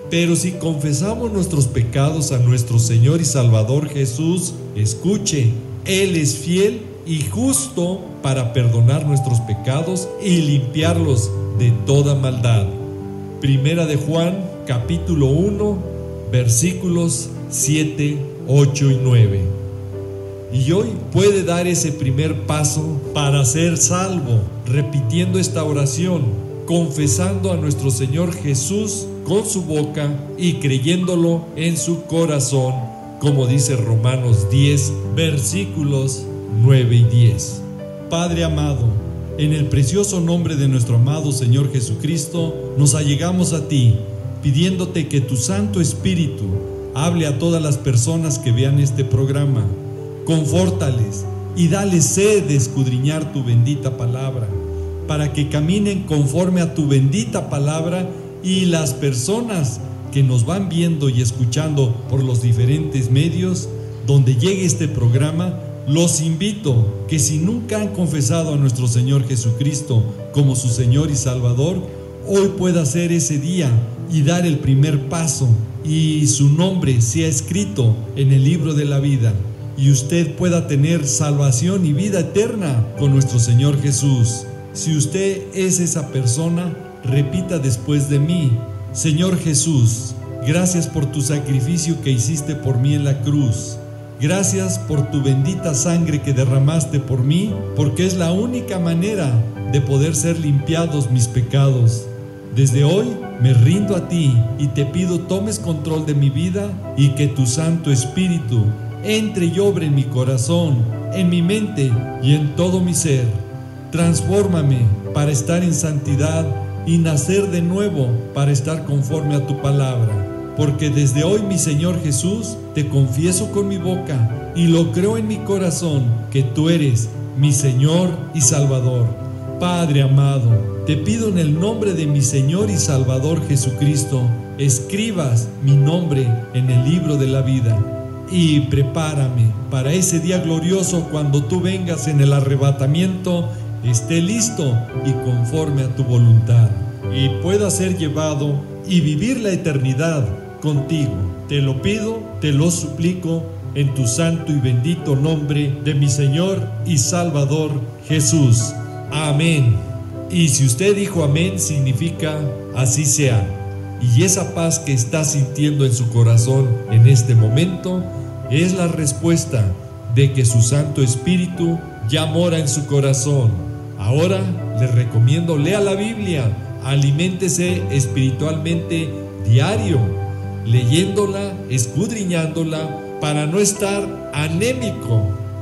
Pero si confesamos nuestros pecados a nuestro Señor y Salvador Jesús, escuche, Él es fiel y justo para perdonar nuestros pecados y limpiarlos de toda maldad. Primera de Juan, capítulo 1, versículos 7, 8 y 9. Y hoy puede dar ese primer paso para ser salvo, repitiendo esta oración, confesando a nuestro Señor Jesús con su boca y creyéndolo en su corazón, como dice Romanos 10, versículos 9 y 10. Padre amado, en el precioso nombre de nuestro amado Señor Jesucristo, nos allegamos a ti, pidiéndote que tu Santo Espíritu hable a todas las personas que vean este programa. Confórtales y dales sed de escudriñar tu bendita palabra, para que caminen conforme a tu bendita palabra, y las personas que nos van viendo y escuchando por los diferentes medios donde llegue este programa, los invito que si nunca han confesado a nuestro Señor Jesucristo como su Señor y Salvador, hoy pueda ser ese día y dar el primer paso, y su nombre sea escrito en el libro de la vida, y usted pueda tener salvación y vida eterna con nuestro Señor Jesús. Si usted es esa persona, repita después de mí: Señor Jesús, gracias por tu sacrificio que hiciste por mí en la cruz. Gracias por tu bendita sangre que derramaste por mí, porque es la única manera de poder ser limpiados mis pecados. Desde hoy me rindo a ti y te pido tomes control de mi vida, y que tu Santo Espíritu entre y obre en mi corazón, en mi mente y en todo mi ser. Transfórmame para estar en santidad y nacer de nuevo para estar conforme a tu palabra. Porque desde hoy, mi Señor Jesús, te confieso con mi boca y lo creo en mi corazón que tú eres mi Señor y Salvador. Padre amado, te pido en el nombre de mi Señor y Salvador Jesucristo, escribas mi nombre en el libro de la vida y prepárame para ese día glorioso cuando tú vengas en el arrebatamiento, esté listo y conforme a tu voluntad y pueda ser llevado y vivir la eternidad contigo. Te lo pido, te lo suplico en tu santo y bendito nombre de mi Señor y Salvador Jesús. Amén. Y si usted dijo amén, significa así sea. Y esa paz que está sintiendo en su corazón en este momento es la respuesta de que su Santo Espíritu ya mora en su corazón. Ahora le recomiendo, lea la Biblia, aliméntese espiritualmente diario, leyéndola, escudriñándola para no estar anémico,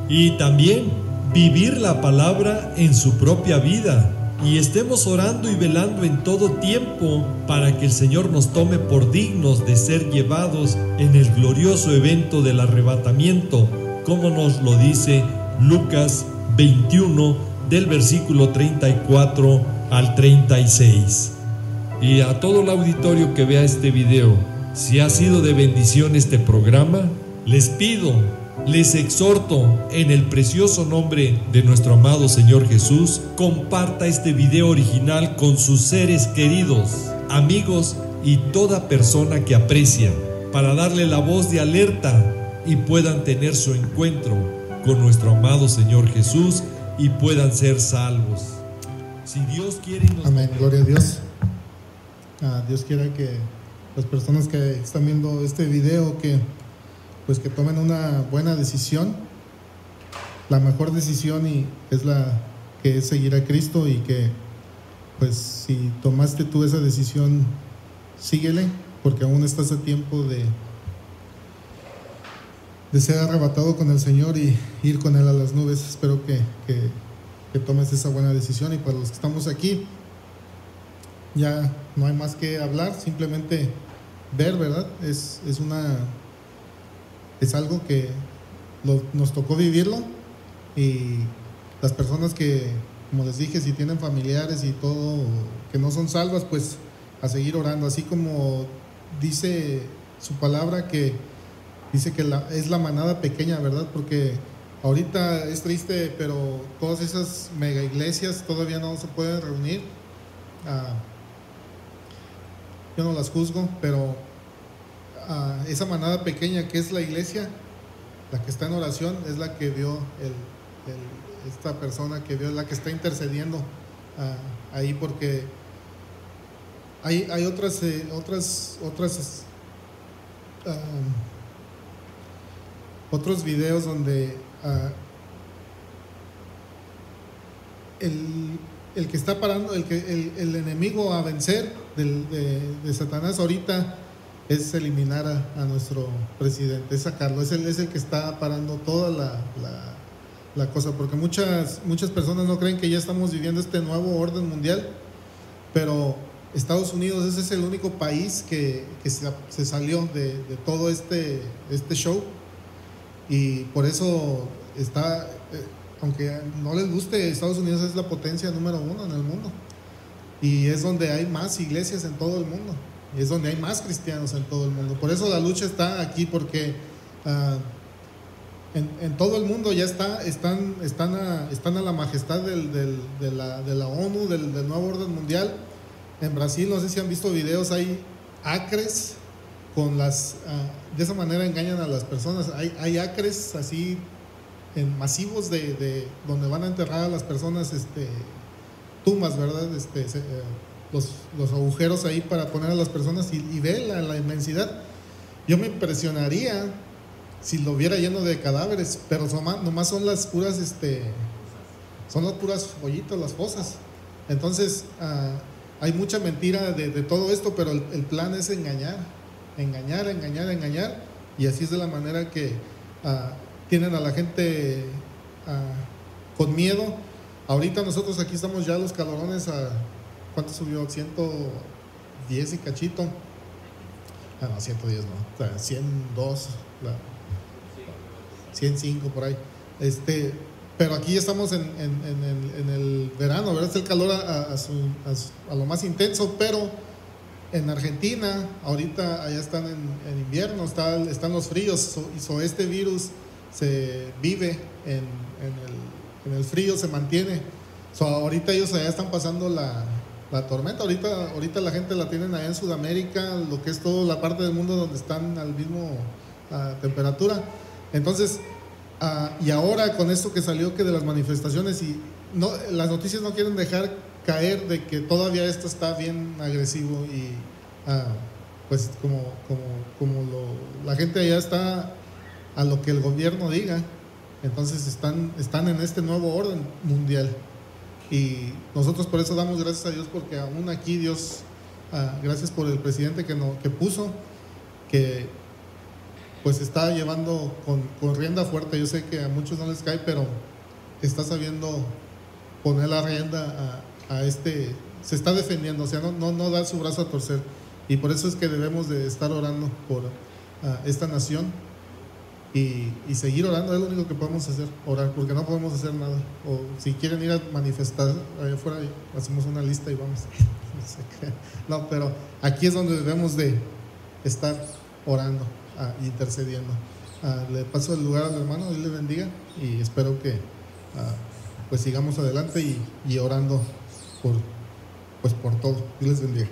y también vivir la palabra en su propia vida. Y estemos orando y velando en todo tiempo para que el Señor nos tome por dignos de ser llevados en el glorioso evento del arrebatamiento, como nos lo dice Lucas 21 del versículo 34 al 36. Y a todo el auditorio que vea este video, si ha sido de bendición este programa, les pido, les exhorto en el precioso nombre de nuestro amado Señor Jesús, comparta este video original con sus seres queridos, amigos y toda persona que aprecia, para darle la voz de alerta y puedan tener su encuentro con nuestro amado Señor Jesús y puedan ser salvos. Si Dios quiere, amén, gloria a Dios. Dios quiera que las personas que están viendo este video que tomen una buena decisión, la mejor decisión, y es la que es seguir a Cristo, y que pues si tomaste tú esa decisión, síguele, porque aún estás a tiempo de ser arrebatado con el Señor y ir con Él a las nubes. Espero que tomes esa buena decisión. Y para los que estamos aquí, ya no hay más que hablar, simplemente ver, ¿verdad? Es algo que nos tocó vivirlo, y las personas que, como les dije, si tienen familiares y todo que no son salvas, pues a seguir orando, así como dice su palabra, que dice que es la manada pequeña, ¿verdad? Porque ahorita es triste, pero todas esas mega iglesias todavía no se pueden reunir. Yo no las juzgo, pero esa manada pequeña que es la iglesia, la que está en oración, es la que vio esta persona que vio, la que está intercediendo ahí, porque hay otros videos donde el que está parando, el enemigo a vencer de Satanás ahorita es eliminar a nuestro presidente, es sacarlo, es el que está parando toda la cosa, porque muchas personas no creen que ya estamos viviendo este nuevo orden mundial, pero Estados Unidos ese es el único país que se salió de todo este show, y por eso está, aunque no les guste, Estados Unidos es la potencia número 1 en el mundo, y es donde hay más iglesias en todo el mundo, y es donde hay más cristianos en todo el mundo. Por eso la lucha está aquí, porque en todo el mundo ya están a la majestad de la ONU, del nuevo orden mundial. En Brasil, no sé si han visto videos, hay acres con de esa manera engañan a las personas. Hay acres así masivos de donde van a enterrar a las personas, tumbas, ¿verdad? Los agujeros ahí para poner a las personas, y ve la inmensidad. Yo me impresionaría si lo viera lleno de cadáveres, pero nomás son las puras hoyitos, las fosas. Entonces hay mucha mentira de todo esto, pero el plan es engañar, y así es de la manera que tienen a la gente con miedo. Ahorita nosotros aquí estamos ya los calorones ¿cuánto subió? 110 y cachito. No, 110 no, o sea, 102, 105 por ahí. Pero aquí estamos en el verano, ¿verdad? Está el calor a lo más intenso, pero en Argentina, ahorita allá están en invierno, están los fríos, y este virus se vive en el frío, se mantiene. Ahorita ellos allá están pasando la tormenta. Ahorita la gente la tienen allá en Sudamérica, lo que es toda la parte del mundo donde están al mismo temperatura. Entonces, y ahora con esto que salió que de las manifestaciones, y las noticias no quieren dejar caer de que todavía esto está bien agresivo, y pues la gente allá está a lo que el gobierno diga. Entonces están en este nuevo orden mundial, y nosotros por eso damos gracias a Dios, porque aún aquí Dios, gracias por el presidente que puso, que pues está llevando con rienda fuerte. Yo sé que a muchos no les cae, pero está sabiendo poner la rienda se está defendiendo, o sea, no da su brazo a torcer, y por eso es que debemos de estar orando por esta nación, y seguir orando. Es lo único que podemos hacer, orar, porque no podemos hacer nada. O si quieren ir a manifestar allá afuera, hacemos una lista y vamos. No, pero aquí es donde debemos de estar orando, intercediendo. Le paso el lugar al hermano, Dios le bendiga, y espero que pues sigamos adelante y orando por todo. Dios les bendiga.